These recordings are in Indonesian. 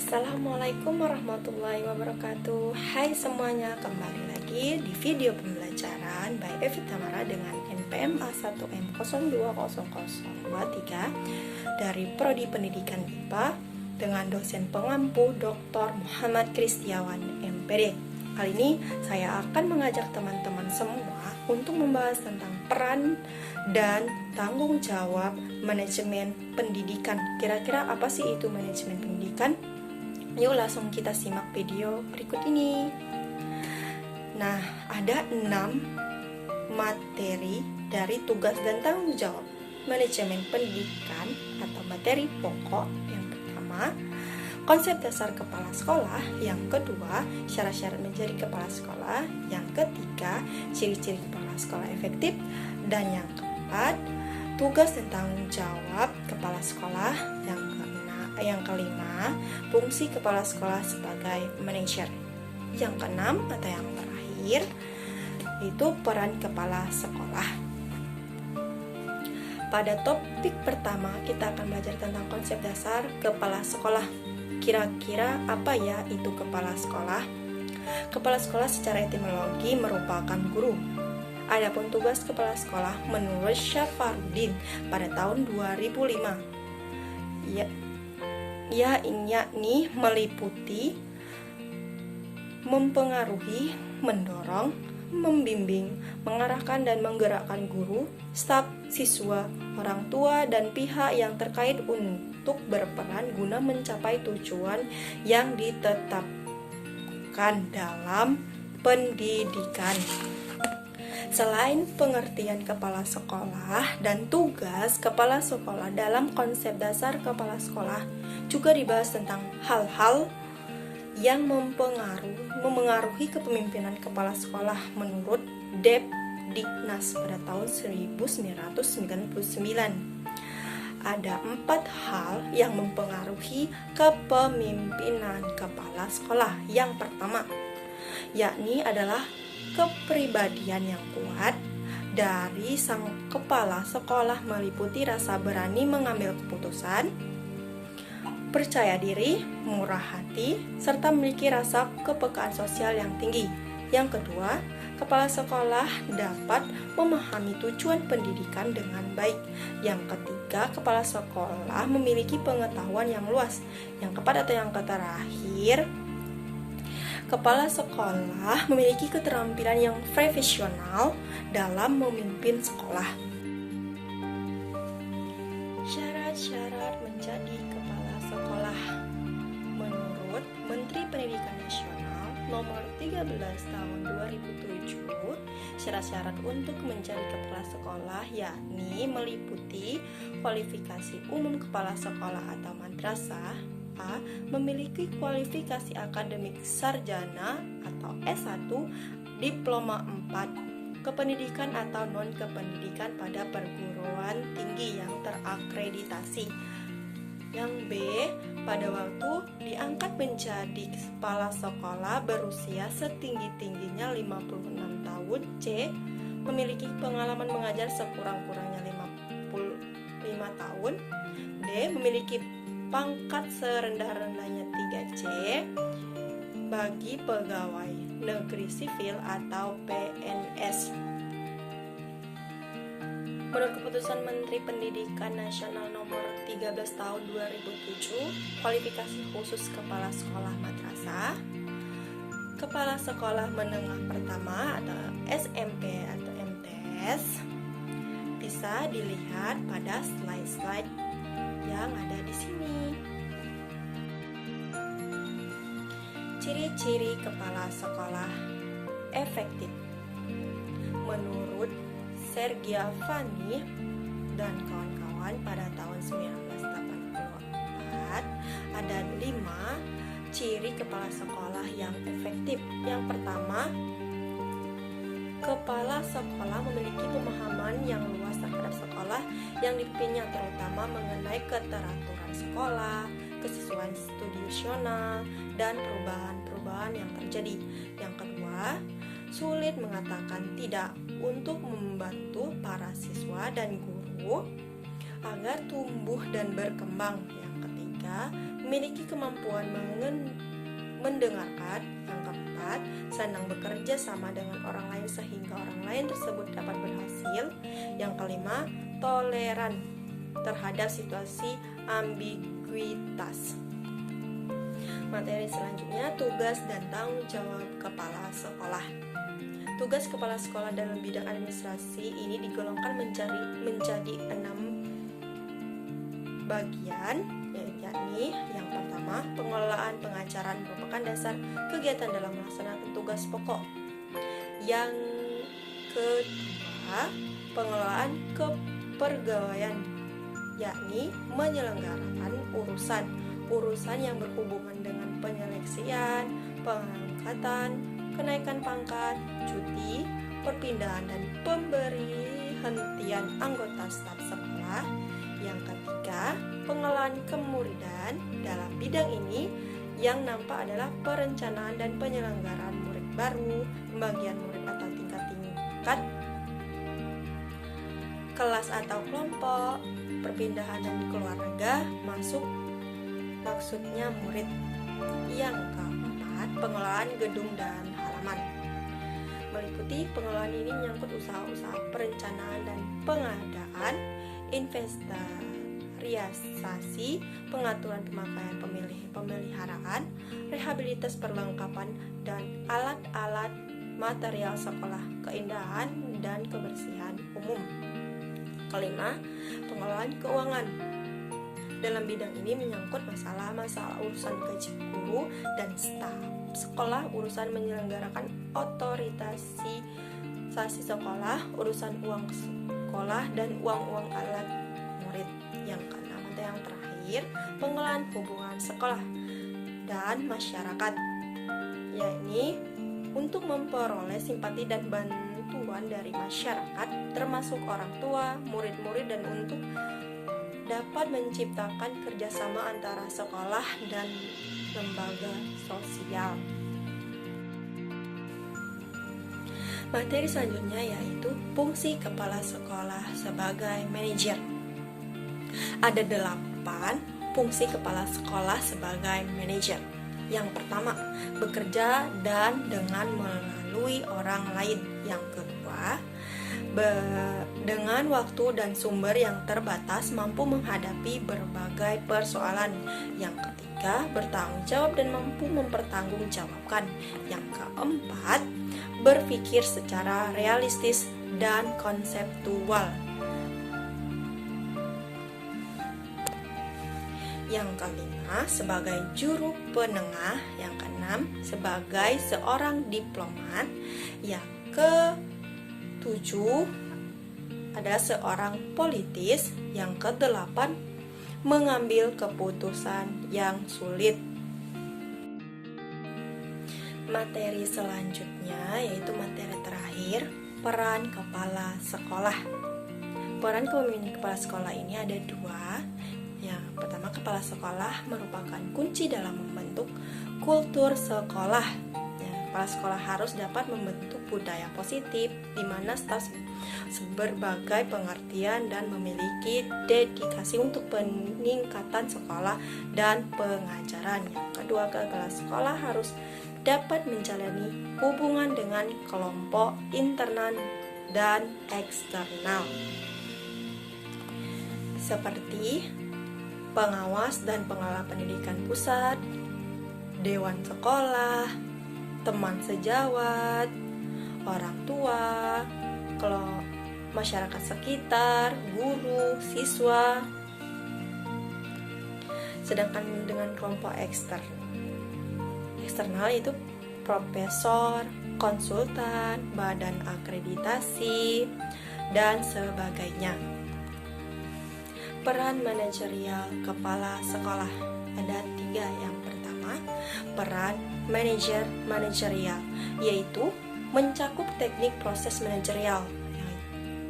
Assalamualaikum warahmatullahi wabarakatuh. Hai semuanya, kembali lagi di video pembelajaran by Evi Tamara dengan NPM A1M020023 dari Prodi Pendidikan IPA dengan dosen pengampu Dr. Muhammad Kristiawan MPD. Kali ini saya akan mengajak teman-teman semua untuk membahas tentang peran dan tanggung jawab manajemen pendidikan. Kira-kira apa sih itu manajemen pendidikan? Yuk langsung kita simak video berikut ini. Nah, ada 6 materi dari tugas dan tanggung jawab manajemen pendidikan atau materi pokok. Yang pertama, konsep dasar kepala sekolah. Yang kedua, syarat-syarat menjadi kepala sekolah. Yang ketiga, ciri-ciri kepala sekolah efektif. Dan yang keempat, tugas dan tanggung jawab kepala sekolah. Yang kelima, fungsi kepala sekolah sebagai manajer. Yang keenam atau yang terakhir, itu peran kepala sekolah. Pada topik pertama, kita akan belajar tentang konsep dasar kepala sekolah. Kira-kira apa ya itu kepala sekolah? Kepala sekolah secara etimologi merupakan guru. Adapun tugas kepala sekolah menurut Syafarudin pada tahun 2005, yakni meliputi mempengaruhi, mendorong, membimbing, mengarahkan dan menggerakkan guru, staf, siswa, orang tua, dan pihak yang terkait untuk berperan guna mencapai tujuan yang ditetapkan dalam pendidikan. Selain pengertian kepala sekolah dan tugas kepala sekolah dalam konsep dasar kepala sekolah, juga dibahas tentang hal-hal yang memengaruhi kepemimpinan kepala sekolah menurut Depdiknas pada tahun 1999. Ada 4 hal yang mempengaruhi kepemimpinan kepala sekolah. Yang pertama, yakni adalah kepribadian yang kuat dari sang kepala sekolah, meliputi rasa berani mengambil keputusan, percaya diri, murah hati, serta memiliki rasa kepekaan sosial yang tinggi. Yang kedua, kepala sekolah dapat memahami tujuan pendidikan dengan baik. Yang ketiga, kepala sekolah memiliki pengetahuan yang luas. Yang keempat atau yang terakhir, kepala sekolah memiliki keterampilan yang profesional dalam memimpin sekolah. Syarat-syarat menjadi kepala sekolah. Menurut Menteri Pendidikan Nasional Nomor 13 Tahun 2007, syarat-syarat untuk menjadi kepala sekolah yakni meliputi kualifikasi umum kepala sekolah atau madrasah. A. Memiliki kualifikasi akademik sarjana atau S1, diploma 4 kependidikan atau non-kependidikan pada perguruan tinggi yang terakreditasi. Yang B. Pada waktu diangkat menjadi kepala sekolah berusia setinggi-tingginya 56 tahun. C. Memiliki pengalaman mengajar sekurang-kurangnya 55 tahun. D. Memiliki pangkat serendah-rendahnya 3C bagi pegawai negeri sipil atau PNS. Menurut keputusan Menteri Pendidikan Nasional Nomor 13 Tahun 2007, kualifikasi khusus kepala sekolah madrasah, kepala sekolah menengah pertama atau SMP atau MTS, bisa dilihat pada slide-slide yang ada di sini. Ciri-ciri kepala sekolah efektif. Menurut Sergiavani dan kawan-kawan pada tahun 1984, ada 5 ciri kepala sekolah yang efektif. Yang pertama, kepala sekolah memiliki pemahaman yang luas terhadap sekolah yang dipimpinnya, terutama mengenai keteraturan sekolah, kesesuaian institusional, dan perubahan-perubahan yang terjadi. Yang kedua, sulit mengatakan tidak untuk membantu para siswa dan guru agar tumbuh dan berkembang. Yang ketiga, memiliki kemampuan mendengarkan. Yang keempat, senang bekerja sama dengan orang lain sehingga orang lain tersebut dapat berhasil. Yang kelima, toleran terhadap situasi ambiguitas. Materi selanjutnya, tugas dan tanggung jawab kepala sekolah. Tugas kepala sekolah dalam bidang administrasi ini digolongkan menjadi 6 bagian, yakni yang pertama, pengelolaan pengajaran merupakan dasar kegiatan dalam melaksanakan tugas pokok. Yang kedua, pengelolaan kepegawaian, yakni menyelenggarakan urusan yang berhubungan dengan penyeleksian, pengangkatan, kenaikan pangkat, cuti, perpindahan, dan pemberhentian anggota staf sekolah. Yang ketiga, pengelolaan kemuridan. Dalam bidang ini yang nampak adalah perencanaan dan penyelenggaraan murid baru, pembagian murid atau tingkat-tingkat kelas atau kelompok, perpindahan dan keluarga maksudnya murid. Yang keempat, pengelolaan gedung dan halaman. Meliputi pengelolaan ini menyangkut usaha-usaha perencanaan dan pengadaan, inventarisasi, pengaturan pemakaian pemeliharaan, rehabilitas perlengkapan dan alat-alat material sekolah, keindahan dan kebersihan umum. Kelima, pengelolaan keuangan. Dalam bidang ini menyangkut masalah urusan gaji guru dan staf sekolah, urusan menyelenggarakan otorisasi sekolah, urusan uang sekolah dan uang alat murid. Yang keenam atau yang terakhir, pengelolaan hubungan sekolah dan masyarakat, yakni untuk memperoleh simpati dan bantuan dari masyarakat termasuk orang tua, murid-murid, dan untuk dapat menciptakan kerjasama antara sekolah dan lembaga sosial. Materi selanjutnya yaitu fungsi kepala sekolah sebagai manajer. Ada 8 fungsi kepala sekolah sebagai manajer. Yang pertama, bekerja dan dengan melalui orang lain. Yang kedua, dengan waktu dan sumber yang terbatas mampu menghadapi berbagai persoalan. Yang ketiga, bertanggung jawab dan mampu mempertanggungjawabkan. Yang keempat, berpikir secara realistis dan konseptual. Yang kelima, sebagai juru penengah. Yang keenam, sebagai seorang diplomat. Yang ketujuh adalah seorang politis. Yang kedelapan, mengambil keputusan yang sulit. Materi selanjutnya yaitu materi terakhir, peran kepala sekolah. Peran kepemimpinan kepala sekolah ini ada 2. Yang pertama, kepala sekolah merupakan kunci dalam membentuk kultur sekolah. Kepala sekolah harus dapat membentuk budaya positif di mana staf berbagai pengertian dan memiliki dedikasi untuk peningkatan sekolah dan pengajaran. Yang kedua, kepala sekolah harus dapat menjalani hubungan dengan kelompok internal dan eksternal seperti pengawas dan pengelola pendidikan pusat, dewan sekolah, teman sejawat, orang tua, masyarakat sekitar, guru, siswa. Sedangkan dengan kelompok eksternal itu profesor, konsultan, badan akreditasi, dan sebagainya. Peran manajerial kepala sekolah ada 3. Yang pertama, peran manajerial yaitu mencakup teknik proses manajerial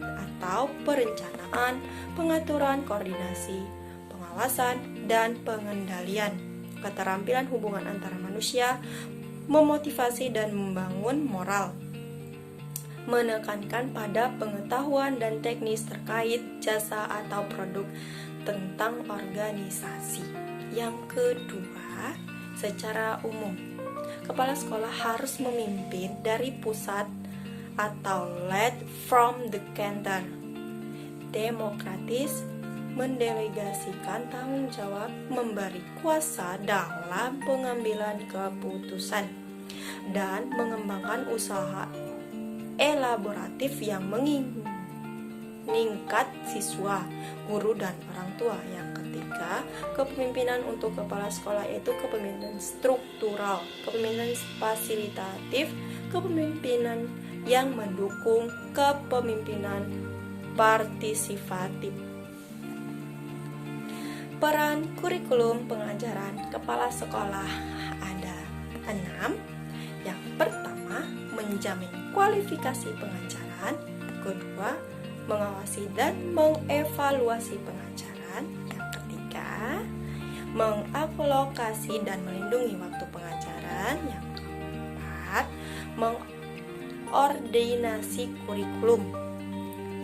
atau perencanaan, pengaturan, koordinasi, pengawasan, dan pengendalian, keterampilan hubungan antara manusia, memotivasi dan membangun moral, menekankan pada pengetahuan dan teknis terkait jasa atau produk tentang organisasi. Yang kedua, secara umum, kepala sekolah harus memimpin dari pusat atau lead from the center. Demokratis, mendelegasikan tanggung jawab, memberi kuasa dalam pengambilan keputusan, dan mengembangkan usaha elaboratif yang meningkat siswa, guru, dan orang tua. Yang ketiga, kepemimpinan untuk kepala sekolah yaitu kepemimpinan struktural, kepemimpinan fasilitatif, kepemimpinan yang mendukung, kepemimpinan partisipatif. Peran kurikulum pengajaran kepala sekolah ada 6. Yang pertama, menjamin kualifikasi pengajaran. Kedua, mengawasi dan mengevaluasi pengajaran. Yang ketiga, mengalokasi dan melindungi waktu pengajaran. Yang keempat, mengordinasi kurikulum.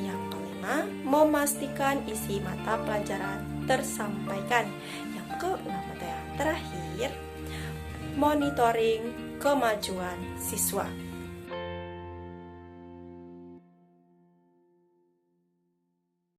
Yang kelima, memastikan isi mata pelajaran tersampaikan. Yang keenam atau yang terakhir, monitoring kemajuan siswa.